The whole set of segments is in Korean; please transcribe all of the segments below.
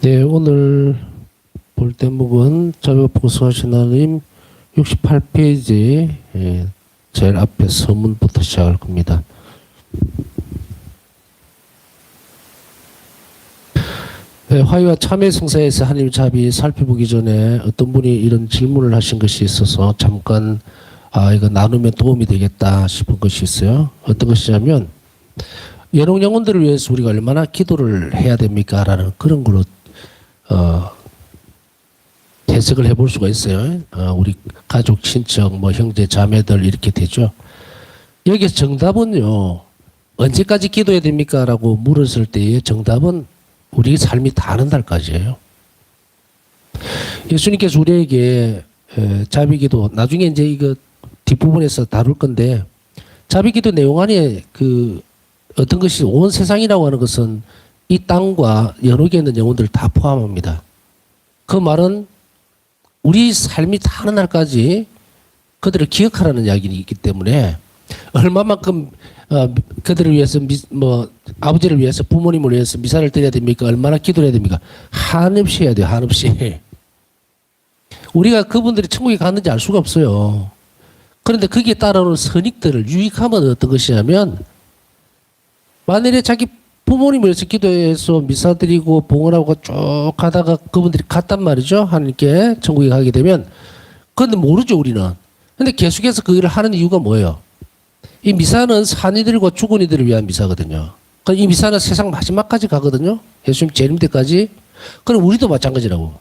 네, 오늘 볼 대목은 자비가 복수하신 하나님 68페이지 제일 앞에 서문부터 시작할 겁니다. 네, 화의와 참회 성사에서 하나님 자비 살펴보기 전에 어떤 분이 이런 질문을 하신 것이 있어서 잠깐 이거 나누면 도움이 되겠다 싶은 것이 있어요. 어떤 것이냐면 연옥 영혼들을 위해서 우리가 얼마나 기도를 해야 됩니까? 라는 그런 걸로 해석을 해볼 수가 있어요. 우리 가족, 친척, 뭐 형제, 자매들 이렇게 되죠. 여기서 정답은요. 언제까지 기도해야 됩니까? 라고 물었을 때의 정답은 우리 삶이 다는 날까지예요. 예수님께서 우리에게 자비기도 나중에 이제 이거 뒷부분에서 다룰 건데 자비기도 내용 안에 그 어떤 것이 온 세상이라고 하는 것은 이 땅과 연옥에 있는 영혼들을 다 포함합니다. 그 말은 우리 삶이 다는 날까지 그들을 기억하라는 이야기이기 때문에 얼마만큼 그들을 위해서 아버지를 위해서 부모님을 위해서 미사를 드려야 됩니까? 얼마나 기도를 해야 됩니까? 한없이 해야 돼요. 한없이. 우리가 그분들이 천국에 갔는지 알 수가 없어요. 그런데 거기에 따라오는 선익들을 유익하면 어떤 것이냐면 만일에 자기 부모님을 위해서 기도해서 미사 드리고 봉헌하고 쭉 가다가 그분들이 갔단 말이죠. 하나님께 천국에 가게 되면 그런데 모르죠 우리는. 근데 계속해서 그 일을 하는 이유가 뭐예요? 이 미사는 산 이들과 죽은 이들을 위한 미사거든요. 이 미사는 세상 마지막까지 가거든요. 예수님 재림 때까지. 그럼 우리도 마찬가지라고.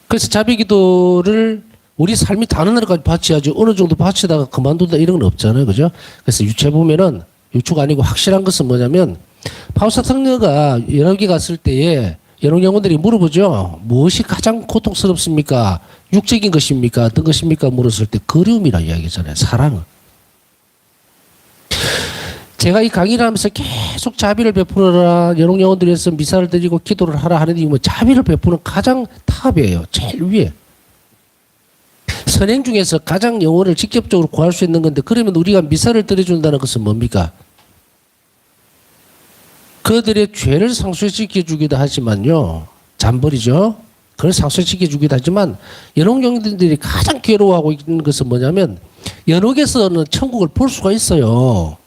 그래서 자비기도를 우리 삶이 다는 날까지 바쳐야지 어느 정도 바치다가 그만둔다 이런 건 없잖아요. 그죠? 그래서 유체 보면은 유추가 아니고 확실한 것은 뭐냐면 파우스타 성녀가 연옥에 갔을 때에 연옥 영혼들이 물어보죠. 무엇이 가장 고통스럽습니까? 육적인 것입니까? 어떤 것입니까? 물었을 때 그리움이라 이야기잖아요. 사랑은. 제가 이 강의를 하면서 계속 자비를 베풀어라. 연옥 영혼들을 위해서 미사를 드리고 기도를 하라 하는 이유는 자비를 베푸는 가장 탑이에요. 제일 위에. 선행 중에서 가장 영혼을 직접적으로 구할 수 있는 건데 그러면 우리가 미사를 드려준다는 것은 뭡니까? 그들의 죄를 상쇄시켜 주기도 하지만요. 잠버리죠. 그걸 상쇄시켜 주기도 하지만 연옥 영혼들이 가장 괴로워하고 있는 것은 뭐냐면 연옥에서는 천국을 볼 수가 있어요.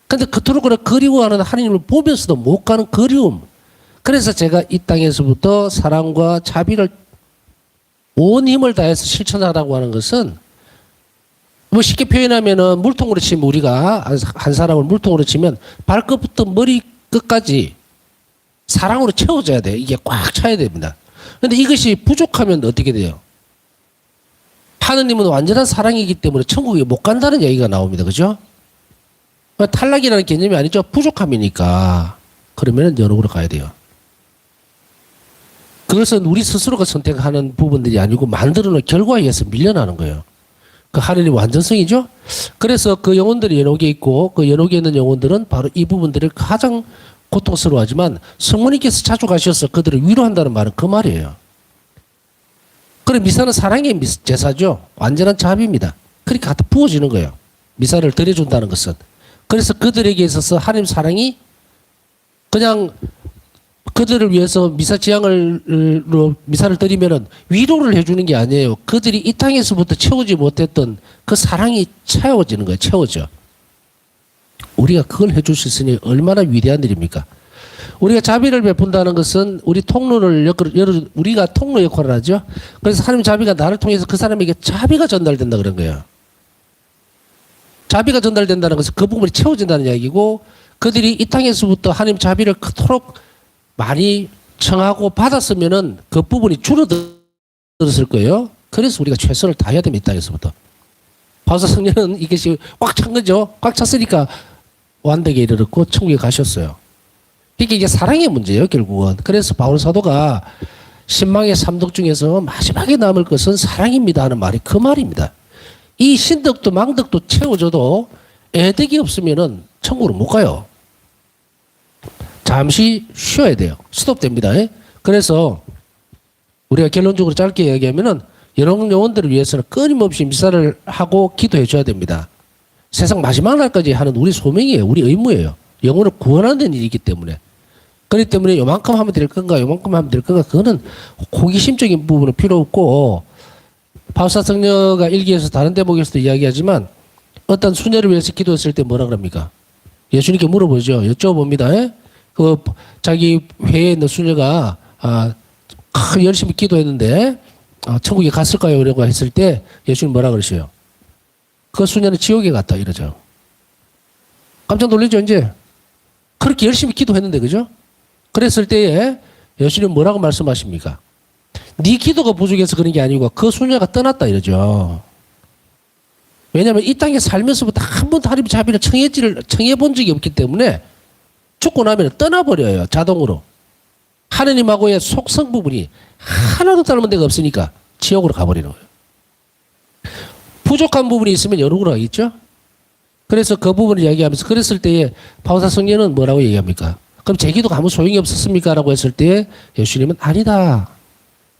근데 그토록 그리워하는 하나님을 보면서도 못 가는 그리움. 그래서 제가 이 땅에서부터 사랑과 자비를 온 힘을 다해서 실천하라고 하는 것은 뭐 쉽게 표현하면은 물통으로 치면 우리가 한 사람을 물통으로 치면 발끝부터 머리 끝까지 사랑으로 채워줘야 돼. 이게 꽉 차야 됩니다. 그런데 이것이 부족하면 어떻게 돼요? 하느님은 완전한 사랑이기 때문에 천국에 못 간다는 얘기가 나옵니다. 그죠? 탈락이라는 개념이 아니죠. 부족함이니까. 그러면 연옥으로 가야 돼요. 그것은 우리 스스로가 선택하는 부분들이 아니고 만들어놓은 결과에 의해서 밀려나는 거예요. 그 하느님 완전성이죠. 그래서 그 영혼들이 연옥에 있고 그 연옥에 있는 영혼들은 바로 이 부분들을 가장 고통스러워하지만 성모님께서 자주 가셔서 그들을 위로한다는 말은 그 말이에요. 그래 미사는 사랑의 제사죠. 완전한 자비입니다. 그렇게 갖다 부어지는 거예요. 미사를 드려준다는 것은. 그래서 그들에게 있어서 하나님 사랑이 그냥 그들을 위해서 미사를 드리면은 위로를 해주는 게 아니에요. 그들이 이 땅에서부터 채우지 못했던 그 사랑이 채워지는 거예요. 채워져. 우리가 그걸 해줄 수 있으니 얼마나 위대한 일입니까? 우리가 자비를 베푼다는 것은 우리 통로를 우리가 통로 역할을 하죠. 그래서 하나님 자비가 나를 통해서 그 사람에게 자비가 전달된다 그런 거예요. 자비가 전달된다는 것은 그 부분이 채워진다는 이야기고 그들이 이 땅에서부터 하나님 자비를 그토록 많이 청하고 받았으면은 그 부분이 줄어들었을 거예요. 그래서 우리가 최선을 다해야 됩니다. 이 땅에서부터. 바우사 성녀는 이것이 꽉 찬 거죠. 꽉 찼으니까 완벽에 이르렀고 천국에 가셨어요. 이게 사랑의 문제예요. 결국은. 그래서 바울 사도가 신망의 삼덕 중에서 마지막에 남을 것은 사랑입니다 하는 말이 그 말입니다. 이 신덕도 망덕도 채워줘도 애덕이 없으면은 천국으로 못 가요. 잠시 쉬어야 돼요. 스톱됩니다. 그래서 우리가 결론적으로 짧게 이야기하면은 연옥 영혼들을 위해서는 끊임없이 미사를 하고 기도해 줘야 됩니다. 세상 마지막 날까지 하는 우리 소명이에요. 우리 의무예요. 영혼을 구원하는 일이기 때문에. 그렇기 때문에 요만큼 하면 될 건가, 요만큼 하면 될 건가, 그거는 호기심적인 부분은 필요 없고, 바우사 성녀가 일기에서 다른 대목에서도 이야기하지만 어떤 수녀를 위해서 기도했을 때 뭐라 그럽니까? 예수님께 물어보죠. 여쭤봅니다. 에? 그 자기 회에 있는 수녀가 열심히 기도했는데 천국에 갔을까요? 라고 했을 때 예수님 뭐라 그러셔요? 그 수녀는 지옥에 갔다 이러죠. 깜짝 놀라죠, 이제. 그렇게 열심히 기도했는데, 그죠? 그랬을 때에 예수님 뭐라고 말씀하십니까? 네 기도가 부족해서 그런 게 아니고 그 수녀가 떠났다 이러죠. 왜냐하면 이 땅에 살면서부터 한 번도 하나님 자비를 청해본 적이 없기 때문에 죽고 나면 떠나버려요, 자동으로. 하느님하고의 속성 부분이 하나도 닮은 데가 없으니까 지옥으로 가버리는 거예요. 부족한 부분이 있으면 연옥으로 가겠죠? 그래서 그 부분을 이야기하면서 그랬을 때에 바우사 성녀는 뭐라고 얘기합니까? 그럼 제 기도가 아무 소용이 없었습니까? 라고 했을 때 예수님은 아니다.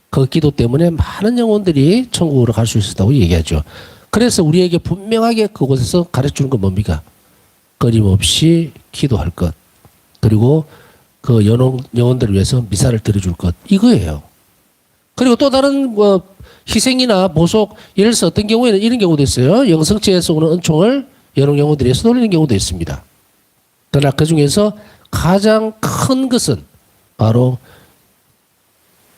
그 기도 때문에 많은 영혼들이 천국으로 갈 수 있었다고 얘기하죠. 그래서 우리에게 분명하게 그곳에서 가르쳐주는 건 뭡니까? 끊임없이 기도할 것. 그리고 그 영혼들을 위해서 미사를 드려줄 것. 이거예요. 그리고 또 다른 희생이나 보속, 예를 들어서 어떤 경우에는 이런 경우도 있어요. 영성체에서 오는 은총을 여러 영혼들이 위해서 돌리는 경우도 있습니다. 그러나 그 중에서 가장 큰 것은 바로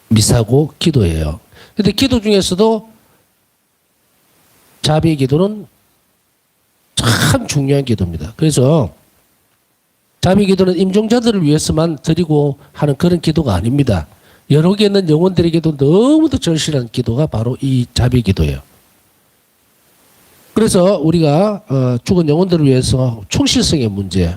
미사고 기도예요. 그런데 기도 중에서도 자비의 기도는 참 중요한 기도입니다. 그래서 자비의 기도는 임종자들을 위해서만 드리고 하는 그런 기도가 아닙니다. 여러 개 있는 영혼들에게도 너무도 절실한 기도가 바로 이 자비의 기도예요. 그래서 우리가 죽은 영혼들을 위해서 충실성의 문제,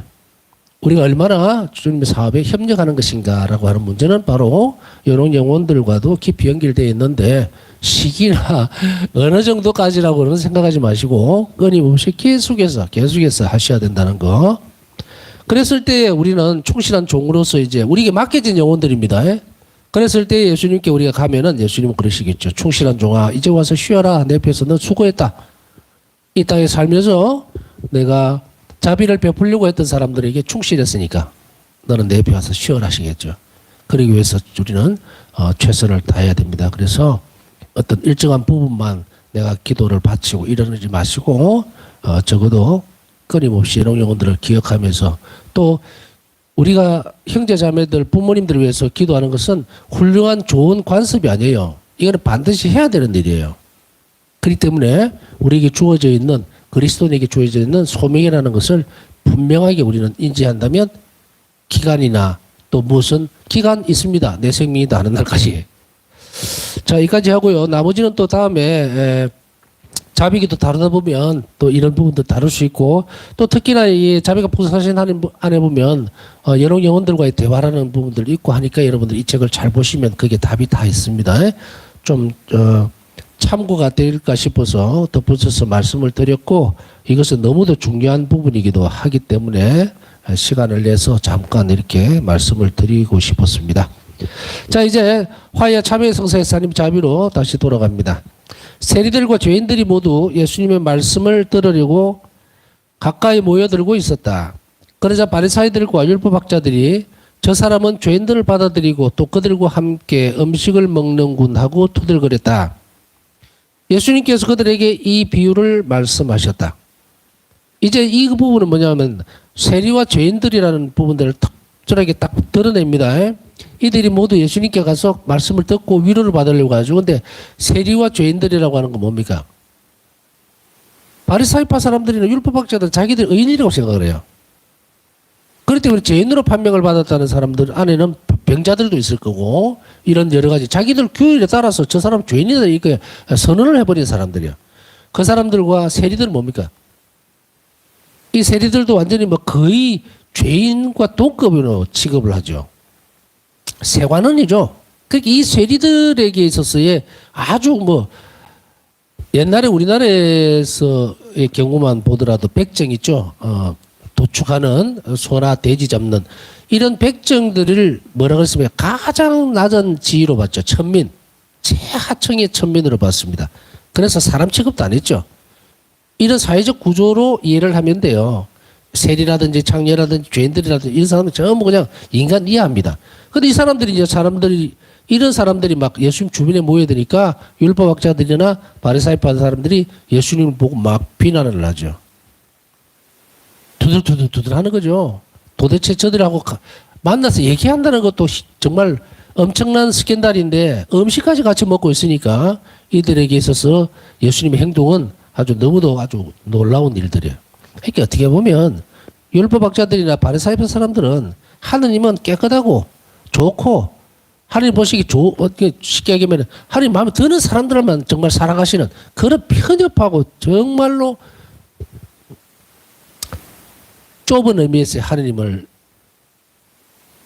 우리가 얼마나 주님의 사업에 협력하는 것인가라고 하는 문제는 바로 이런 영혼들과도 깊이 연결되어 있는데 시기나 어느 정도까지라고는 생각하지 마시고 끊임없이 계속해서 하셔야 된다는 거. 그랬을 때 우리는 충실한 종으로서 이제 우리에게 맡겨진 영혼들입니다. 그랬을 때 예수님께 우리가 가면은 예수님은 그러시겠죠. 충실한 종아, 이제 와서 쉬어라. 내 옆에서 너 수고했다. 이 땅에 살면서 내가 자비를 베풀려고 했던 사람들에게 충실했으니까 너는 내 옆에 와서 쉬어라 하시겠죠. 그러기 위해서 우리는 최선을 다해야 됩니다. 그래서 어떤 일정한 부분만 내가 기도를 바치고 이러지 마시고 적어도 끊임없이 이런 영혼들을 기억하면서 또 우리가 형제자매들 부모님들을 위해서 기도하는 것은 훌륭한 좋은 관습이 아니에요. 이거는 반드시 해야 되는 일이에요. 그렇기 때문에 우리에게 주어져 있는 그리스도인에게 주어져 있는 소명이라는 것을 분명하게 우리는 인지한다면 기간이나 또 무슨 기간 있습니다. 내 생명이 나는 날까지. 자, 여기까지 하고요. 나머지는 또 다음에 자비기도 다루다 보면 또 이런 부분도 다룰 수 있고 또 특히나 이 자비가 부사신 안에 보면 여러 영혼들과의 대화라는 부분들이 있고 하니까 여러분들 이 책을 잘 보시면 그게 답이 다 있습니다. 좀 참고가 될까 싶어서 덧붙여서 말씀을 드렸고 이것은 너무도 중요한 부분이기도 하기 때문에 시간을 내서 잠깐 이렇게 말씀을 드리고 싶었습니다. 자, 이제 화해와 참회의 성사의 하나님 자비로 다시 돌아갑니다. 세리들과 죄인들이 모두 예수님의 말씀을 들으려고 가까이 모여들고 있었다. 그러자 바리사이들과 율법학자들이 저 사람은 죄인들을 받아들이고 또 그들과 함께 음식을 먹는군 하고 투덜거렸다. 예수님께서 그들에게 이 비유를 말씀하셨다. 이제 이 부분은 뭐냐면 세리와 죄인들이라는 부분들을 특별하게 딱 드러냅니다. 이들이 모두 예수님께 가서 말씀을 듣고 위로를 받으려고 하죠. 근데 세리와 죄인들이라고 하는 건 뭡니까? 바리사이파 사람들이나 율법학자들은 자기들 의인이라고 생각을 해요. 그렇기 때문에 죄인으로 판명을 받았다는 사람들 안에는 병자들도 있을 거고 이런 여러 가지 자기들 규율에 따라서 저 사람 죄인이다 이렇게 선언을 해버린 사람들이야. 그 사람들과 세리들은 뭡니까? 이 세리들도 완전히 뭐 거의 죄인과 동급으로 취급을 하죠. 세관원이죠. 그러니까 이 세리들에게 있어서의 아주 뭐 옛날에 우리나라에서의 경우만 보더라도 백정 있죠. 도축하는 소나 돼지 잡는 이런 백정들을 뭐라고 했으면 가장 낮은 지위로 봤죠. 천민. 최하층의 천민으로 봤습니다. 그래서 사람 취급도 안 했죠. 이런 사회적 구조로 이해를 하면 돼요. 세리라든지 창녀라든지 죄인들이라든지 이런 사람들 전부 그냥 인간 이해합니다. 근데 이 사람들이 이제 이런 사람들이 막 예수님 주변에 모여드니까 율법학자들이나 바리사이파 사람들이 예수님을 보고 막 비난을 하죠. 두들두들 하는 거죠. 도대체 저들하고 만나서 얘기한다는 것도 정말 엄청난 스캔들인데 음식까지 같이 먹고 있으니까 이들에게 있어서 예수님의 행동은 아주 너무도 아주 놀라운 일들이에요. 그러니까 어떻게 보면 율법학자들이나 바리사이파 사람들은 하느님은 깨끗하고 좋고 하나님 보시기 쉽게 얘기하면 하나님 마음에 드는 사람들만 정말 사랑하시는 그런 편협하고 정말로 좁은 의미에서 하나님을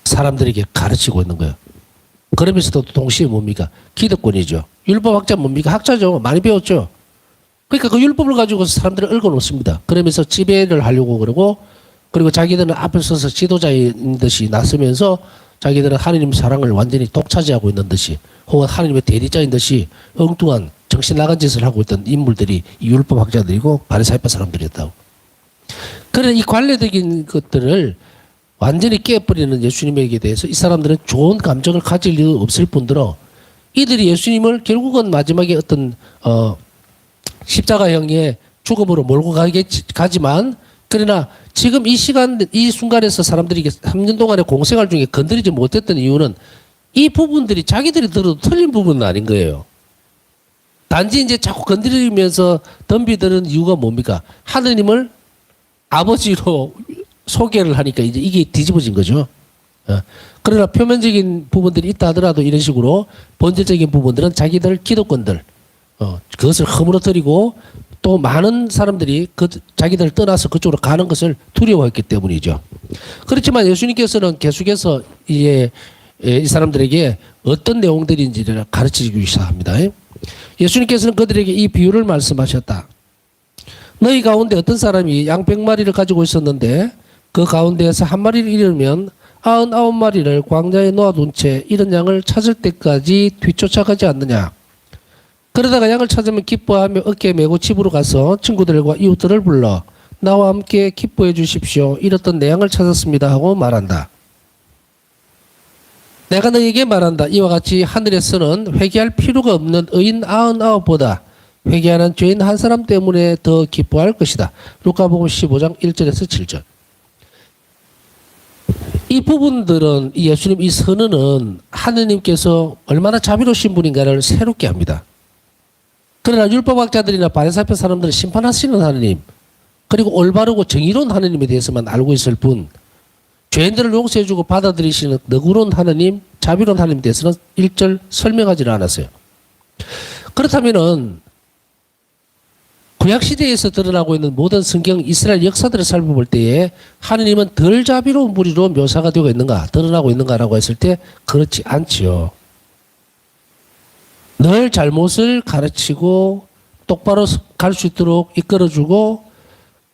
사람들에게 가르치고 있는 거예요. 그러면서도 동시에 뭡니까? 기득권이죠. 율법학자 뭡니까? 학자죠. 많이 배웠죠. 그러니까 그 율법을 가지고 사람들을 얽어놓습니다. 그러면서 지배를 하려고 그러고 그리고 자기들은 앞에 서서 지도자인 듯이 나서면서 자기들은 하나님 사랑을 완전히 독차지하고 있는 듯이 혹은 하나님의 대리자인 듯이 엉뚱한 정신 나간 짓을 하고 있던 인물들이 이 율법학자들이고 바리사이파 사람들이었다고. 그런 이 관례적인 것들을 완전히 깨버리는 예수님에게 대해서 이 사람들은 좋은 감정을 가질 리 없을 뿐더러 이들이 예수님을 결국은 마지막에 어떤 십자가형의 죽음으로 몰고 가지만 그러나 지금 이 시간 이 순간에서 사람들이 3년 동안의 공생활 중에 건드리지 못했던 이유는 이 부분들이 자기들이 들어도 틀린 부분은 아닌 거예요. 단지 이제 자꾸 건드리면서 덤비드는 이유가 뭡니까? 하느님을 아버지로 소개를 하니까 이제 이게 뒤집어진 거죠. 그러나 표면적인 부분들이 있다 하더라도 이런 식으로 본질적인 부분들은 자기들 기득권들 그것을 허물어뜨리고 또 많은 사람들이 자기들을 떠나서 그쪽으로 가는 것을 두려워했기 때문이죠. 그렇지만 예수님께서는 계속해서 이 사람들에게 어떤 내용들인지를 가르치기 시작합니다. 예수님께서는 그들에게 이 비유를 말씀하셨다. 너희 가운데 어떤 사람이 양 100마리를 가지고 있었는데 그 가운데에서 한 마리를 잃으면 99마리를 광야에 놓아둔 채 잃은 양을 찾을 때까지 뒤쫓아가지 않느냐. 그러다가 양을 찾으면 기뻐하며 어깨에 메고 집으로 가서 친구들과 이웃들을 불러 나와 함께 기뻐해 주십시오. 잃었던 내 양을 찾았습니다 하고 말한다. 내가 너에게 말한다. 이와 같이 하늘에서는 회개할 필요가 없는 의인 99보다 회개하는 죄인 한 사람 때문에 더 기뻐할 것이다. 루카복음 15장 1절에서 7절. 이 부분들은 예수님 이 선언은 하느님께서 얼마나 자비로우신 분인가를 새롭게 합니다. 그러나 율법학자들이나 바리사이파 사람들은 심판하시는 하느님 그리고 올바르고 정의로운 하느님에 대해서만 알고 있을 뿐 죄인들을 용서해주고 받아들이시는 너그러운 하느님, 자비로운 하느님에 대해서는 일절 설명하지를 않았어요. 그렇다면은 구약시대에서 드러나고 있는 모든 성경 이스라엘 역사들을 살펴볼 때에 하느님은 덜 자비로운 분으로 묘사가 되고 있는가, 드러나고 있는가라고 했을 때 그렇지 않지요. 늘 잘못을 가르치고 똑바로 갈 수 있도록 이끌어주고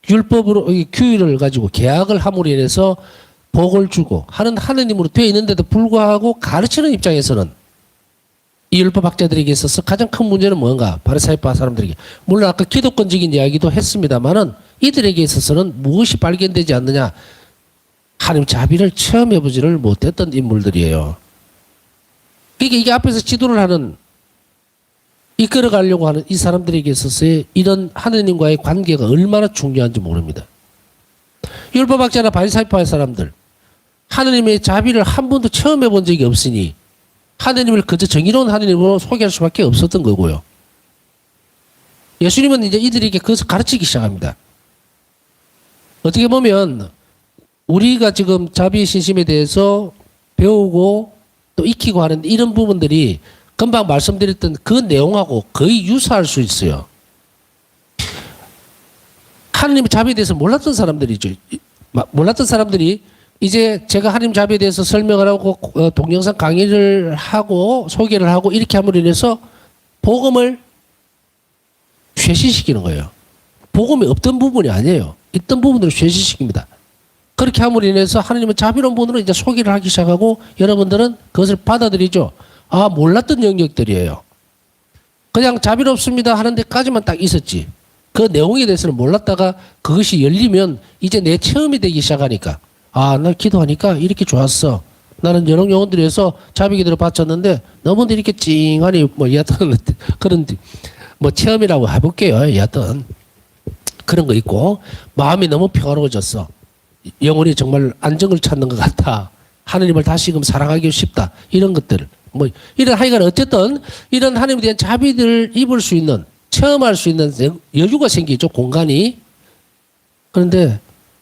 율법으로 규율을 가지고 계약을 함으로 인해서 복을 주고 하는 하느님으로 되어 있는데도 불구하고 가르치는 입장에서는 이 율법학자들에게 있어서 가장 큰 문제는 뭔가? 바리사이파 사람들에게. 물론 아까 기독권적인 이야기도 했습니다만은 이들에게 있어서는 무엇이 발견되지 않느냐? 하나님 자비를 체험해보지를 못했던 인물들이에요. 그러니까 이게 앞에서 지도를 하는 이끌어가려고 하는 이 사람들에게 있어서의 이런 하느님과의 관계가 얼마나 중요한지 모릅니다. 율법학자나 바리사이파의 사람들 하느님의 자비를 한 번도 체험해 본 적이 없으니 하느님을 그저 정의로운 하느님으로 소개할 수밖에 없었던 거고요. 예수님은 이제 이들에게 그것을 가르치기 시작합니다. 어떻게 보면 우리가 지금 자비 신심에 대해서 배우고 또 익히고 하는 이런 부분들이 금방 말씀드렸던 그 내용하고 거의 유사할 수 있어요. 하느님의 자비에 대해서 몰랐던 사람들이죠. 몰랐던 사람들이 이제 제가 하나님 자비에 대해서 설명을 하고 동영상 강의를 하고 소개를 하고 이렇게 함으로 인해서 복음을 쇄신시키는 거예요. 복음이 없던 부분이 아니에요. 있던 부분들을 쇄신시킵니다. 그렇게 함으로 인해서 하나님은 자비로운 분으로 이제 소개를 하기 시작하고 여러분들은 그것을 받아들이죠. 아, 몰랐던 영역들이에요. 그냥 자비롭습니다 하는 데까지만 딱 있었지. 그 내용에 대해서는 몰랐다가 그것이 열리면 이제 내 체험이 되기 시작하니까 아, 나 기도하니까 이렇게 좋았어. 나는 여러 영혼들에서 자비기도를 바쳤는데 너무들 이렇게 찡하니 뭐 여하튼 그런 뭐 체험이라고 해볼게요. 여하튼 그런 거 있고 마음이 너무 평화로워졌어. 영혼이 정말 안정을 찾는 것 같아. 하느님을 다시금 사랑하기 쉽다. 이런 것들 뭐 이런 하여간 어쨌든 이런 하나님에 대한 자비들을 입을 수 있는 체험할 수 있는 여유가 생기죠. 공간이. 그런데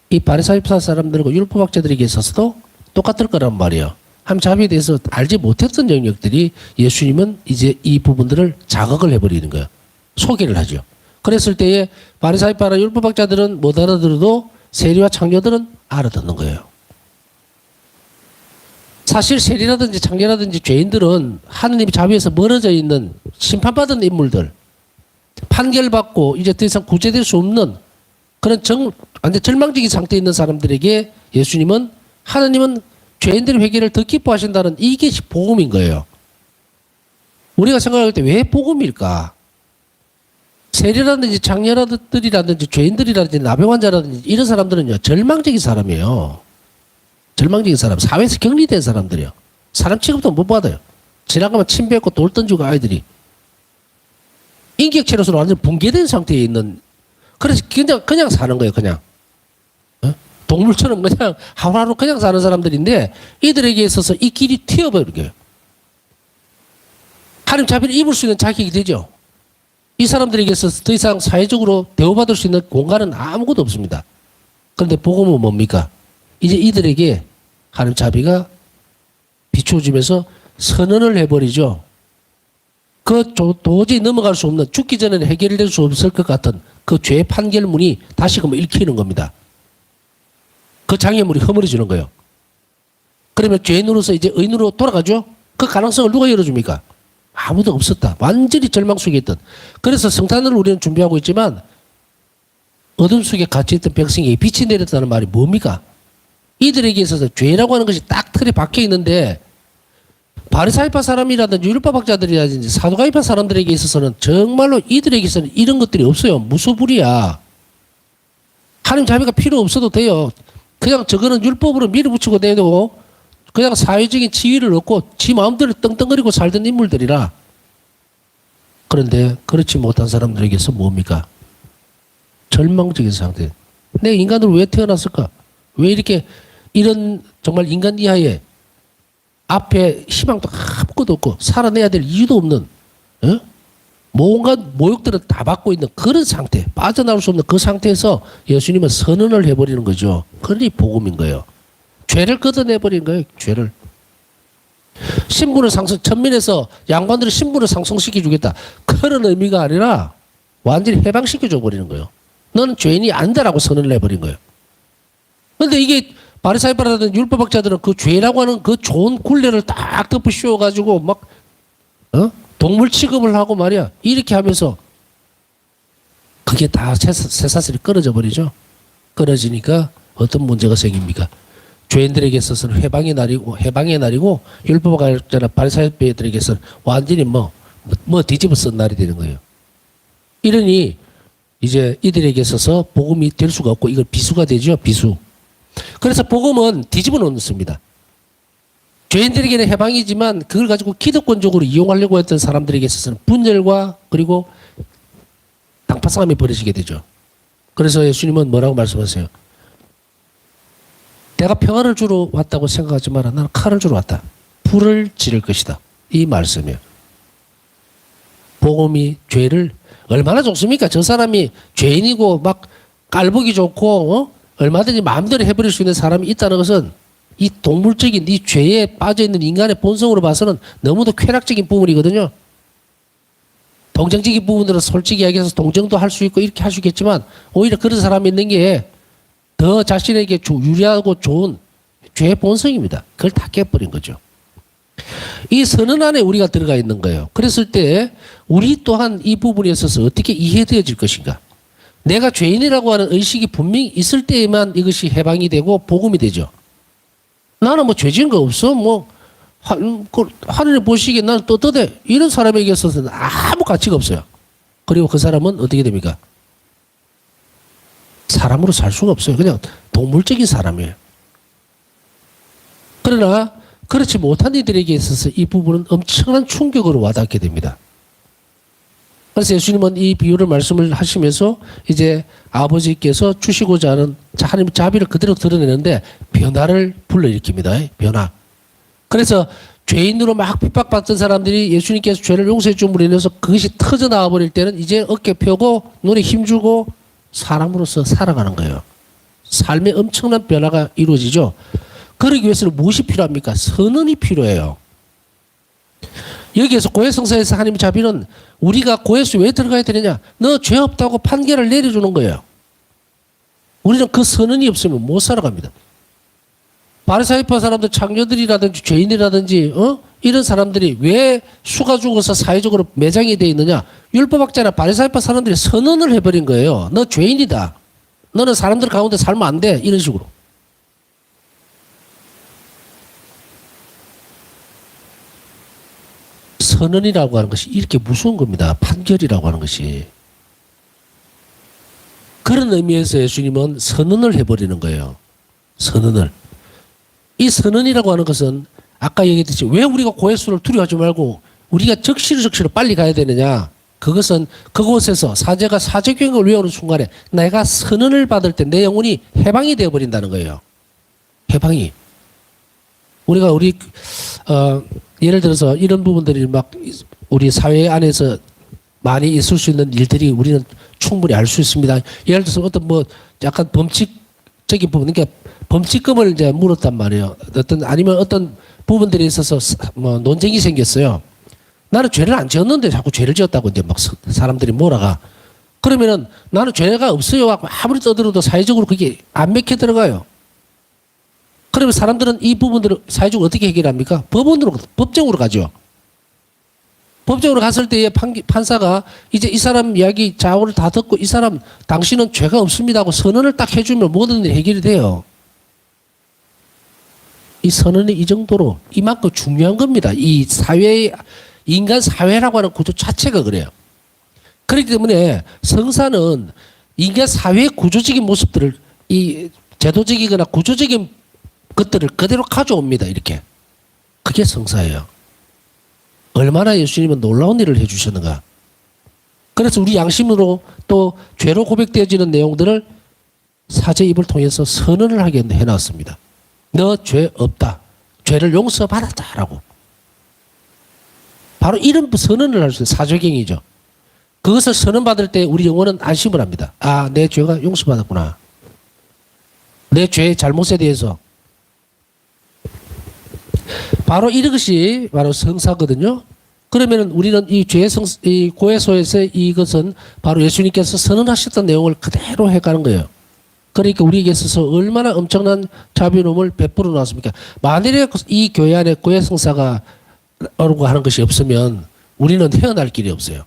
이 바리사이파 사람들과 율법학자들에게 있어서도 똑같을 거란 말이에요. 하나님 자비에 대해서 알지 못했던 영역들이 예수님은 이제 이 부분들을 자극을 해버리는 거예요. 소개를 하죠. 그랬을 때에 바리사이파나 율법학자들은 못 알아들어도 세리와 창녀들은 알아듣는 거예요. 사실 세리라든지 창녀라든지 죄인들은 하느님의 자비에서 멀어져 있는 심판받은 인물들, 판결받고 이제 더 이상 구제될 수 없는 그런 완전 절망적인 상태에 있는 사람들에게 예수님은 하느님은 죄인들의 회개를 더 기뻐하신다는 이게 복음인 거예요. 우리가 생각할 때 왜 복음일까? 세리라든지 장녀들이라든지 죄인들이라든지 나병환자라든지 이런 사람들은요 절망적인 사람이에요. 절망적인 사람, 사회에서 격리된 사람들이요. 사람 취급도 못 받아요. 지나가면 침 뱉고 돌 던지고 아이들이 인격체로서는 완전 붕괴된 상태에 있는 그래서 그냥 사는 거예요. 그냥 동물처럼 그냥 하루하루 그냥 사는 사람들인데 이들에게 있어서 이 길이 튀어버린 거예요. 하나님 자비를 입을 수 있는 자격이 되죠. 이 사람들에게 있어서 더 이상 사회적으로 대우받을 수 있는 공간은 아무것도 없습니다. 그런데 복음은 뭡니까? 이제 이들에게 하나님 자비가 비추어지면서 선언을 해버리죠. 그 도저히 넘어갈 수 없는 죽기 전에는 해결될 수 없을 것 같은 그 죄 판결문이 다시금 읽히는 겁니다. 그 장애물이 허물어지는 거예요. 그러면 죄인으로서 이제 의인으로 돌아가죠? 그 가능성을 누가 열어줍니까? 아무도 없었다. 완전히 절망 속에 있던. 그래서 성탄을 우리는 준비하고 있지만 어둠 속에 갇혀있던 백성에게 빛이 내렸다는 말이 뭡니까? 이들에게 있어서 죄라고 하는 것이 딱 틀에 박혀 있는데 바리사이파 사람이라든지 율법학자들이라든지 사두가이파 사람들에게 있어서는 정말로 이들에게서는 이런 것들이 없어요. 무소불이야. 하나님 자비가 필요 없어도 돼요. 그냥 저거는 율법으로 밀어붙이고 내도 그냥 사회적인 지위를 얻고 지 마음대로 떵떵거리고 살던 인물들이라. 그런데 그렇지 못한 사람들에게서 뭡니까? 절망적인 상태. 내 인간으로 왜 태어났을까? 왜 이렇게 이런 정말 인간 이하에 앞에 희망도 아무것도 없고 살아내야 될 이유도 없는 뭔가 모욕들을 다 받고 있는 그런 상태, 빠져나올 수 없는 그 상태에서 예수님은 선언을 해버리는 거죠. 그러니 복음인 거예요. 죄를 걷어내버린 거예요. 죄를. 신분을 천민에서 양관들의 신분을 상승시켜주겠다. 그런 의미가 아니라 완전히 해방시켜줘 버리는 거예요. 너는 죄인이 아니다라고 선언을 해버린 거예요. 그런데 이게 바리사이파라든지 율법학자들은 그 죄라고 하는 그 좋은 굴레를 딱 덮어 씌워가지고 막 동물 취급을 하고 말이야. 이렇게 하면서 그게 다 쇠사슬이 끊어져 버리죠. 끊어지니까 어떤 문제가 생깁니까? 죄인들에게 있어서는 해방의 날이고 율법학자나 바리사이파들에게서는 완전히 뭐 뒤집어 쓴 날이 되는 거예요. 이러니 이제 이들에게 있어서 복음이 될 수가 없고 이걸 비수가 되죠. 비수. 그래서 복음은 뒤집어 놓습니다. 죄인들에게는 해방이지만 그걸 가지고 기득권적으로 이용하려고 했던 사람들에게 있어서는 분열과 그리고 당파싸움이 벌어지게 되죠. 그래서 예수님은 뭐라고 말씀하세요? 내가 평화를 주러 왔다고 생각하지 마라. 나는 칼을 주러 왔다. 불을 지를 것이다. 이 말씀이에요. 복음이 죄를 얼마나 좋습니까? 저 사람이 죄인이고 막 깔보기 좋고 얼마든지 마음대로 해버릴 수 있는 사람이 있다는 것은 이 동물적인 이 죄에 빠져있는 인간의 본성으로 봐서는 너무도 쾌락적인 부분이거든요. 동정적인 부분들은 솔직히 이야기해서 동정도 할 수 있고 이렇게 할 수 있겠지만 오히려 그런 사람이 있는 게 더 자신에게 유리하고 좋은 죄의 본성입니다. 그걸 다 깨버린 거죠. 이 선언 안에 우리가 들어가 있는 거예요. 그랬을 때 우리 또한 이 부분에 있어서 어떻게 이해되어질 것인가? 내가 죄인이라고 하는 의식이 분명히 있을 때에만 이것이 해방이 되고 복음이 되죠. 나는 뭐 죄 지은 거 없어. 뭐 하늘에 보시기에 나는 떳떳해. 이런 사람에게 있어서는 아무 가치가 없어요. 그리고 그 사람은 어떻게 됩니까? 사람으로 살 수가 없어요. 그냥 동물적인 사람이에요. 그러나 그렇지 못한 이들에게 있어서 이 부분은 엄청난 충격으로 와닿게 됩니다. 그래서 예수님은 이 비유를 말씀을 하시면서 이제 아버지께서 주시고자 하는 하나님의 자비를 그대로 드러내는데 변화를 불러일으킵니다. 변화. 그래서 죄인으로 막 핍박받던 사람들이 예수님께서 죄를 용서해 줌으로 인해서 그것이 터져나와 버릴 때는 이제 어깨 펴고 눈에 힘주고 사람으로서 살아가는 거예요. 삶에 엄청난 변화가 이루어지죠. 그러기 위해서는 무엇이 필요합니까? 선언이 필요해요. 여기에서 고해성사에서 하나님의 자비는 우리가 고해수에 왜 들어가야 되느냐? 너 죄 없다고 판결을 내려주는 거예요. 우리는 그 선언이 없으면 못 살아갑니다. 바리사이파 사람들, 창녀들이라든지 죄인이라든지 이런 사람들이 왜 수가 죽어서 사회적으로 매장이 되어 있느냐? 율법학자나 바리사이파 사람들이 선언을 해버린 거예요. 너 죄인이다. 너는 사람들 가운데 살면 안 돼. 이런 식으로. 선언이라고 하는 것이 이렇게 무서운 겁니다. 판결이라고 하는 것이. 그런 의미에서 예수님은 선언을 해버리는 거예요. 선언을. 이 선언이라고 하는 것은 아까 얘기했듯이 왜 우리가 고해수를 두려워하지 말고 우리가 적시로 빨리 가야 되느냐. 그것은 그곳에서 사제가 사제경을 외우는 순간에 내가 선언을 받을 때 내 영혼이 해방이 되어버린다는 거예요. 해방이. 우리가 예를 들어서 이런 부분들이 막 우리 사회 안에서 많이 있을 수 있는 일들이 우리는 충분히 알 수 있습니다. 예를 들어서 어떤 약간 범칙적인 부분, 그러니까 범칙금을 이제 물었단 말이에요. 아니면 어떤 부분들에 있어서 논쟁이 생겼어요. 나는 죄를 안 지었는데 자꾸 죄를 지었다고 이제 막 사람들이 몰아가. 그러면은 나는 죄가 없어요. 아무리 떠들어도 사회적으로 그게 안 맥혀 들어가요. 그러면 사람들은 이 부분들을 사회적으로 어떻게 해결합니까? 법정으로 가죠. 법정으로 갔을 때에 판사가 이제 이 사람 이야기 좌우를 다 듣고 이 사람 당신은 죄가 없습니다 하고 선언을 딱 해주면 모든 일이 해결이 돼요. 이 선언이 이 정도로 이만큼 중요한 겁니다. 이 사회, 인간 사회라고 하는 구조 자체가 그래요. 그렇기 때문에 성사는 인간 사회의 구조적인 모습들을 이 제도적이거나 구조적인 것들을 그대로 가져옵니다. 이렇게. 그게 성사예요. 얼마나 예수님은 놀라운 일을 해주셨는가. 그래서 우리 양심으로 또 죄로 고백되어지는 내용들을 사제 입을 통해서 선언을 하게 해놨습니다. 너 죄 없다. 죄를 용서받았다라고. 바로 이런 선언을 할 수 있어요. 사죄경이죠. 그것을 선언받을 때 우리 영혼은 안심을 합니다. 아, 내 죄가 용서받았구나. 내 죄의 잘못에 대해서. 바로 이것이 바로 성사거든요. 그러면 우리는 이 이 고해소에서 이것은 바로 예수님께서 선언하셨던 내용을 그대로 해가는 거예요. 그러니까 우리에게 있어서 얼마나 엄청난 자비로움을 베풀어 놨습니까? 만일에 이 교회 안에 고해성사가 라고 하는 것이 없으면 우리는 헤어날 길이 없어요.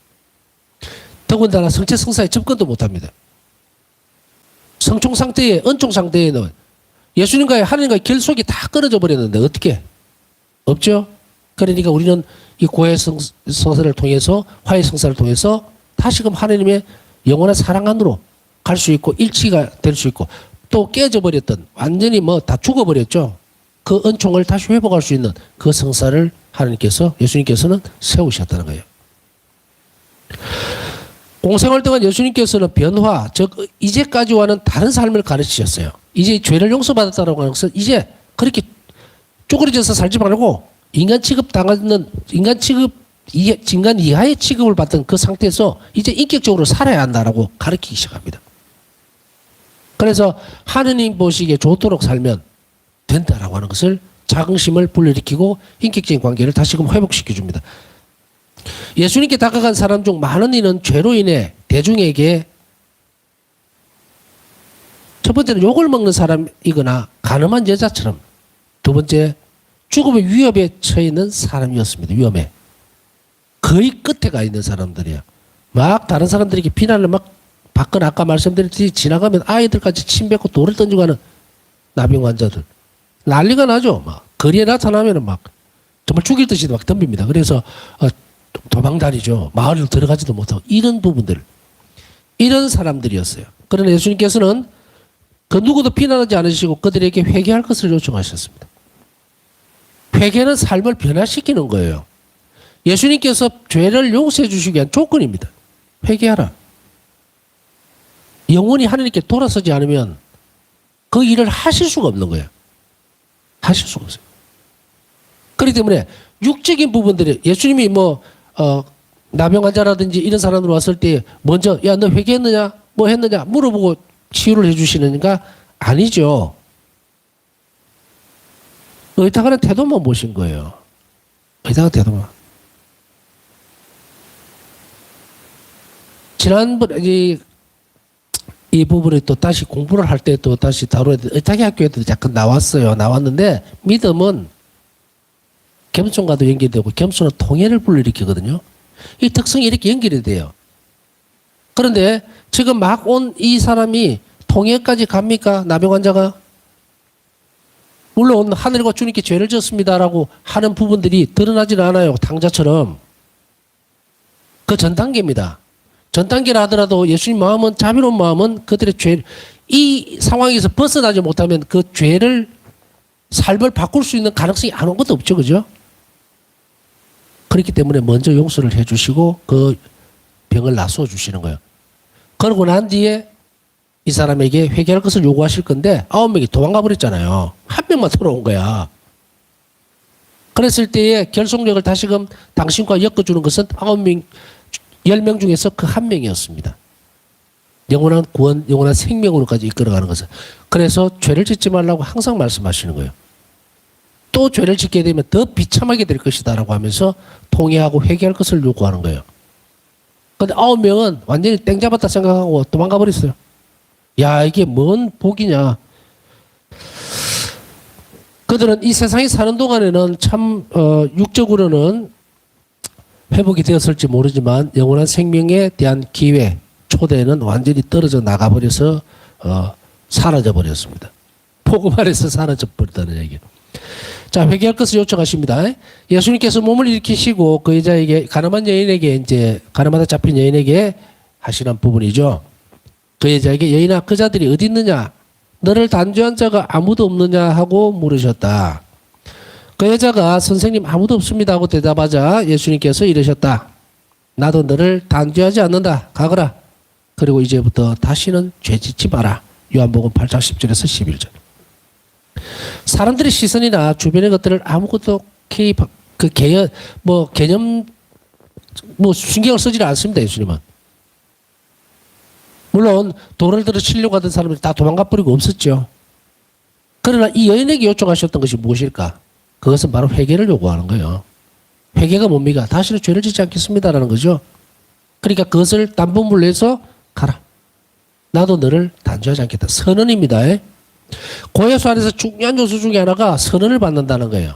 더군다나 성체성사에 접근도 못합니다. 성총 상태에, 은총 상태에는 예수님과의 하나님과의 결속이 다 끊어져 버렸는데 어떻게? 없죠. 그러니까 우리는 이 고해성사를 통해서, 화해성사를 통해서 다시금 하나님의 영원한 사랑 안으로 갈 수 있고 일치가 될 수 있고 또 깨져 버렸던 완전히 다 죽어 버렸죠. 그 은총을 다시 회복할 수 있는 그 성사를 하나님께서, 예수님께서는 세우셨다는 거예요. 공생활 동안 예수님께서는 변화, 즉 이제까지와는 다른 삶을 가르치셨어요. 이제 죄를 용서받았다고 하는 것은 이제 그렇게 쪼그려져서 살지 말고 인간 이하의 취급을 받던 그 상태에서 이제 인격적으로 살아야 한다라고 가르치기 시작합니다. 그래서 하느님 보시기에 좋도록 살면 된다라고 하는 것을 자긍심을 불러일으키고 인격적인 관계를 다시금 회복시켜 줍니다. 예수님께 다가간 사람 중 많은 이는 죄로 인해 대중에게 첫 번째는 욕을 먹는 사람이거나 가늠한 여자처럼, 두 번째 죽음의 위협에 처해 있는 사람이었습니다. 위험에. 거의 끝에 가 있는 사람들이야. 막 다른 사람들에게 비난을 막 받거나 아까 말씀드렸듯이 지나가면 아이들까지 침 뱉고 돌을 던지고 하는 나병 환자들. 난리가 나죠. 막 거리에 나타나면은 막 정말 죽일 듯이 막 덤빕니다. 그래서 도망다니죠. 마을로 들어가지도 못하고 이런 부분들, 이런 사람들이었어요. 그러나 예수님께서는 그 누구도 비난하지 않으시고 그들에게 회개할 것을 요청하셨습니다. 회개는 삶을 변화시키는 거예요. 예수님께서 죄를 용서해 주시기 위한 조건입니다. 회개하라. 영원히 하나님께 돌아서지 않으면 그 일을 하실 수가 없는 거예요. 하실 수가 없어요. 그렇기 때문에 육적인 부분들이 예수님이 나병 환자라든지 이런 사람들 왔을 때 먼저 야, 너 회개했느냐? 뭐 했느냐? 물어보고 치유를 해 주시는가? 아니죠. 의탁하는 태도만 보신 거예요. 의탁한 태도만. 지난번에 이 부분을 또 다시 공부를 할 때 또 다시 다뤄야 돼. 의탁의 학교에도 잠깐 나왔어요. 나왔는데 믿음은 겸손과도 연결되고 겸손은 통해를 불러일으키거든요. 이 특성이 이렇게 연결이 돼요. 그런데 지금 막 온 이 사람이 통해까지 갑니까? 나병 환자가? 물론 하늘과 주님께 죄를 졌습니다라고 하는 부분들이 드러나지는 않아요. 당자처럼. 그 전 단계입니다. 전 단계라 하더라도 예수님 마음은 자비로운 마음은 그들의 죄 이 상황에서 벗어나지 못하면 그 죄를 삶을 바꿀 수 있는 가능성이 아무것도 없죠. 그죠? 그렇기 때문에 먼저 용서를 해 주시고 그 병을 낫어 주시는 거예요. 그러고 난 뒤에 이 사람에게 회개할 것을 요구하실 건데 9명이 도망가 버렸잖아요. 한 명만 돌아온 거야. 그랬을 때에 결속력을 다시금 당신과 엮어주는 것은 9명, 10명 중에서 그 한 명이었습니다. 영원한 구원, 영원한 생명으로까지 이끌어가는 것은. 그래서 죄를 짓지 말라고 항상 말씀하시는 거예요. 또 죄를 짓게 되면 더 비참하게 될 것이다 라고 하면서 통회하고 회개할 것을 요구하는 거예요. 근데 9명은 완전히 땡 잡았다 생각하고 도망가 버렸어요. 야, 이게 뭔 복이냐. 그들은 이 세상에 사는 동안에는 참 육적으로는 회복이 되었을지 모르지만 영원한 생명에 대한 기회, 초대는 완전히 떨어져 나가버려서 사라져 버렸습니다. 복음 안에서 사라져 버렸다는 얘기예요. 자, 회개할 것을 요청하십니다. 예수님께서 몸을 일으키시고 그 여자에게 가늠한 여인에게 이제 가늠하다 잡힌 여인에게 하시는 부분이죠. 그 여자에게 여인아 그 자들이 어디 있느냐? 너를 단죄한 자가 아무도 없느냐 하고 물으셨다. 그 여자가 선생님 아무도 없습니다 하고 대답하자 예수님께서 이러셨다. 나도 너를 단죄하지 않는다. 가거라. 그리고 이제부터 다시는 죄 짓지 마라. 요한복음 8장 10절에서 11절. 사람들의 시선이나 주변의 것들을 아무것도 개념 신경을 쓰지 않습니다. 예수님은. 물론 돈을 들어 치려고 하던 사람들이 다 도망가 버리고 없었죠. 그러나 이 여인에게 요청하셨던 것이 무엇일까? 그것은 바로 회개를 요구하는 거예요. 회개가 뭡니까? 다시는 죄를 짓지 않겠습니다라는 거죠. 그러니까 그것을 담보물로 해서 가라. 나도 너를 단죄하지 않겠다. 선언입니다. 고해수 안에서 중요한 요소 중에 하나가 선언을 받는다는 거예요.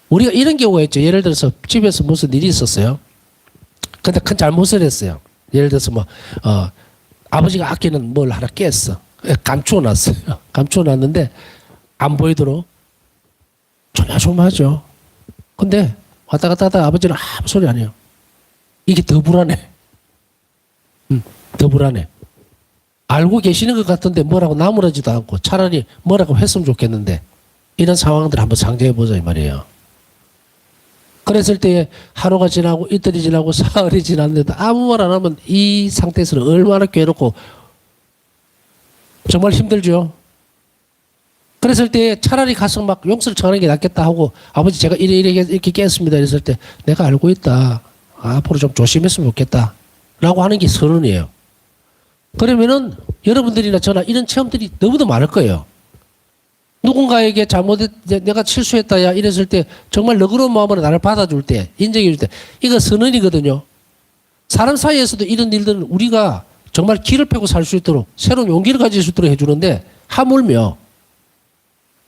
우리가 이런 경우가 있죠. 예를 들어서 집에서 무슨 일이 있었어요. 근데 큰 잘못을 했어요. 예를 들어서 아버지가 아끼는 뭘 하나 깼어. 감추어 놨어요. 감추어 놨는데 안 보이도록 조마조마하죠. 근데 왔다 갔다 하다 아버지는 아무 소리 안 해요. 이게 더 불안해. 더 불안해. 알고 계시는 것 같은데 뭐라고 나무라지도 않고 차라리 뭐라고 했으면 좋겠는데 이런 상황들 한번 상정해 보자 이 말이에요. 그랬을 때 하루가 지나고 이틀이 지나고 사흘이 지났는데도 아무 말 안 하면 이 상태에서는 얼마나 괴롭고 정말 힘들죠. 그랬을 때 차라리 가서 막 용서를 청하는 게 낫겠다 하고 아버지 제가 이렇게 깼습니다. 이랬을 때 내가 알고 있다. 앞으로 좀 조심했으면 좋겠다. 라고 하는 게 선언이에요. 그러면은 여러분들이나 저나 이런 체험들이 너무도 많을 거예요. 누군가에게 내가 실수했다야 이랬을 때 정말 너그러운 마음으로 나를 받아줄 때 인정해 줄 때 이거 선언이거든요. 사람 사이에서도 이런 일들은 우리가 정말 길을 펴고 살 수 있도록 새로운 용기를 가질 수 있도록 해주는데 하물며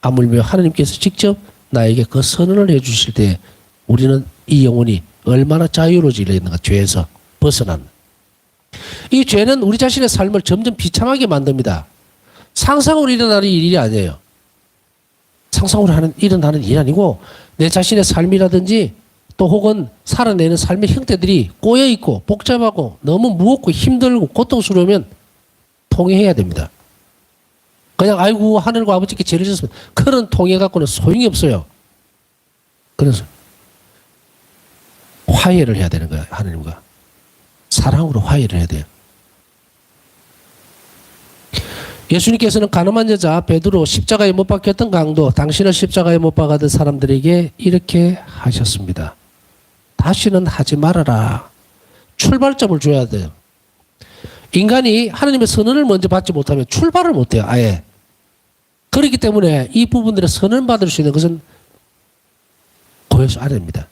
하나님께서 직접 나에게 그 선언을 해 주실 때 우리는 이 영혼이 얼마나 자유로워지려 있는가. 죄에서 벗어난. 이 죄는 우리 자신의 삶을 점점 비참하게 만듭니다. 상상으로 일어나는 일이 아니에요. 상상으로 일어나는 일이 아니고 내 자신의 삶이라든지 또 혹은 살아내는 삶의 형태들이 꼬여있고 복잡하고 너무 무겁고 힘들고 고통스러우면 통회해야 됩니다. 그냥 아이고 하늘과 아버지께 죄를 졌으면 그런 통회 갖고는 소용이 없어요. 그래서 화해를 해야 되는 거야. 하나님과 사랑으로 화해를 해야 돼요. 예수님께서는 가늠한 여자 베드로 십자가에 못 박혔던 강도 당신을 십자가에 못 박았던 사람들에게 이렇게 하셨습니다. 다시는 하지 말아라. 출발점을 줘야 돼요. 인간이 하나님의 선언을 먼저 받지 못하면 출발을 못해요. 아예. 그렇기 때문에 이 부분들의 선언 받을 수 있는 것은 고해수 아래입니다.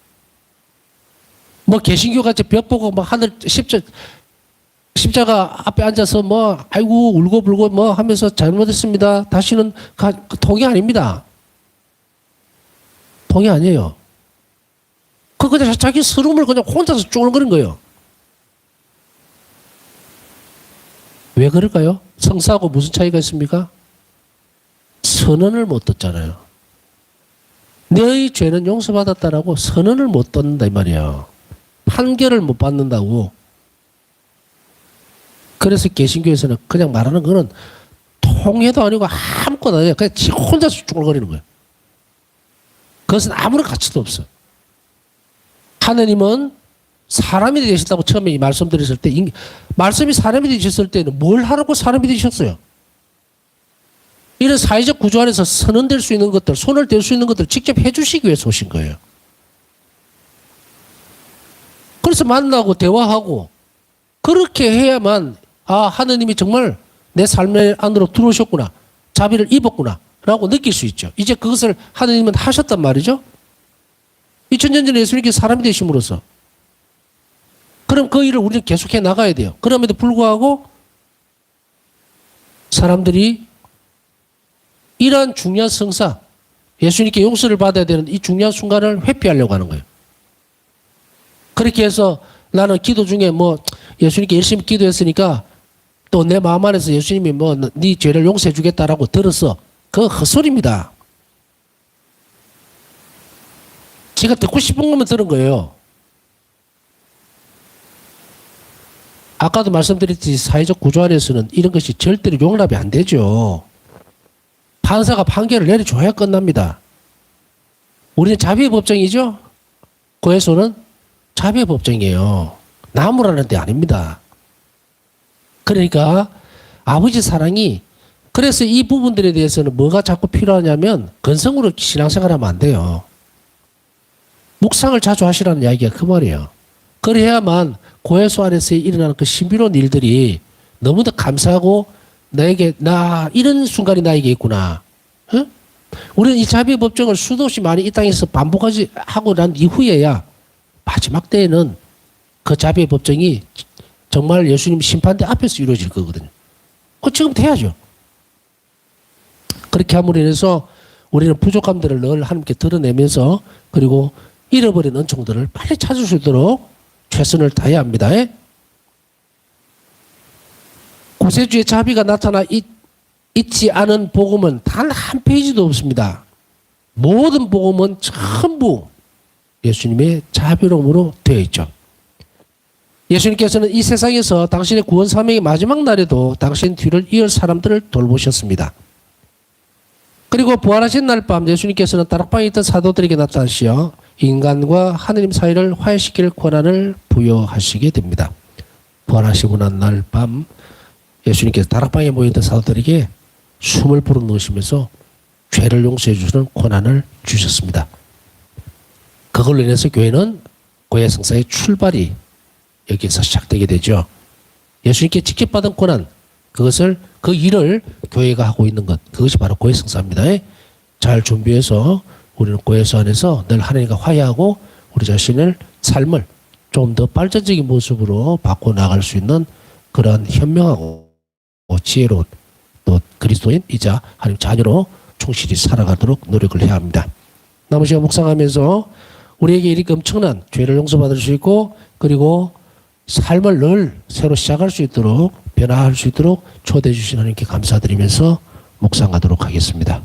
뭐 개신교 같이 벽 보고 막 하늘 십자가 앞에 앉아서 뭐 아이고 울고불고 뭐 하면서 잘못했습니다. 다시는 통이 아닙니다. 통이 아니에요. 그냥 자기 서름을 그냥 혼자서 쪼글거린 거예요. 왜 그럴까요? 성사하고 무슨 차이가 있습니까? 선언을 못 듣잖아요. 너희 죄는 용서받았다라고 선언을 못 듣는다 이 말이에요. 판결을 못 받는다고. 그래서 개신교에서는 그냥 말하는 거는 통해도 아니고 아무것도 아니에요. 그냥 지 혼자서 쭈글거리는 거예요. 그것은 아무런 가치도 없어. 하느님은 사람이 되셨다고 처음에 이 말씀 드렸을 때 말씀이 사람이 되셨을 때는 뭘 하라고 사람이 되셨어요? 이런 사회적 구조 안에서 선언될 수 있는 것들, 손을 댈 수 있는 것들을 직접 해주시기 위해서 오신 거예요. 그래서 만나고 대화하고 그렇게 해야만 하느님이 정말 내 삶의 안으로 들어오셨구나. 자비를 입었구나. 라고 느낄 수 있죠. 이제 그것을 하느님은 하셨단 말이죠. 2000년 전에 예수님께서 사람이 되심으로써. 그럼 그 일을 우리는 계속해 나가야 돼요. 그럼에도 불구하고 사람들이 이러한 중요한 성사, 예수님께 용서를 받아야 되는 이 중요한 순간을 회피하려고 하는 거예요. 그렇게 해서 나는 기도 중에 뭐 예수님께 열심히 기도했으니까 또 내 마음 안에서 예수님이 뭐 네 죄를 용서해 주겠다라고 들었어. 그거 헛소리입니다. 제가 듣고 싶은 것만 들은 거예요. 아까도 말씀드렸듯이 사회적 구조 안에서는 이런 것이 절대로 용납이 안 되죠. 판사가 판결을 내려줘야 끝납니다. 우리는 자비의 법정이죠. 고해소는 자비의 법정이에요. 나무라는 데 아닙니다. 그러니까 아버지 사랑이 그래서 이 부분들에 대해서는 뭐가 자꾸 필요하냐면 건성으로 신앙생활하면 안 돼요. 묵상을 자주 하시라는 이야기가 그 말이에요. 그래야만 고해소 안에서 일어나는 그 신비로운 일들이 너무나 감사하고 이런 순간이 나에게 있구나. 응? 우리는 이 자비의 법정을 수도 없이 많이 이 땅에서 반복하지 하고 난 이후에야 마지막 때에는 그 자비의 법정이 정말 예수님 심판대 앞에서 이루어질 거거든요. 지금부터 해야죠. 그렇게 함으로 인해서 우리는 부족함들을 늘 하나님께 드러내면서 그리고 잃어버린 은총들을 빨리 찾을 수 있도록 최선을 다해야 합니다. 구세주의 자비가 나타나 있지 않은 복음은 단 한 페이지도 없습니다. 모든 복음은 전부 예수님의 자비로움으로 되어 있죠. 예수님께서는 이 세상에서 당신의 구원 사명의 마지막 날에도 당신 뒤를 이을 사람들을 돌보셨습니다. 그리고 부활하신 날 밤 예수님께서는 다락방에 있던 사도들에게 나타나시어 인간과 하느님 사이를 화해시킬 권한을 부여하시게 됩니다. 부활하시고 난 날 밤 예수님께서 다락방에 모여있던 사도들에게 숨을 불어넣으시면서 죄를 용서해 주시는 권한을 주셨습니다. 그걸로 인해서 교회는 고해 성사의 출발이 여기에서 시작되게 되죠. 예수님께 직접 받은 권한, 그 일을 교회가 하고 있는 것, 그것이 바로 고해 성사입니다. 잘 준비해서 우리는 고해소 안에서 늘 하나님과 화해하고 우리 자신을 삶을 좀 더 발전적인 모습으로 바꿔 나갈 수 있는 그러한 현명하고 지혜로운 또 그리스도인이자 하나님 자녀로 충실히 살아가도록 노력을 해야 합니다. 남은 시간 묵상하면서 우리에게 이렇게 엄청난 죄를 용서받을 수 있고 그리고 삶을 늘 새로 시작할 수 있도록 변화할 수 있도록 초대해 주신 하나님께 감사드리면서 묵상하도록 하겠습니다.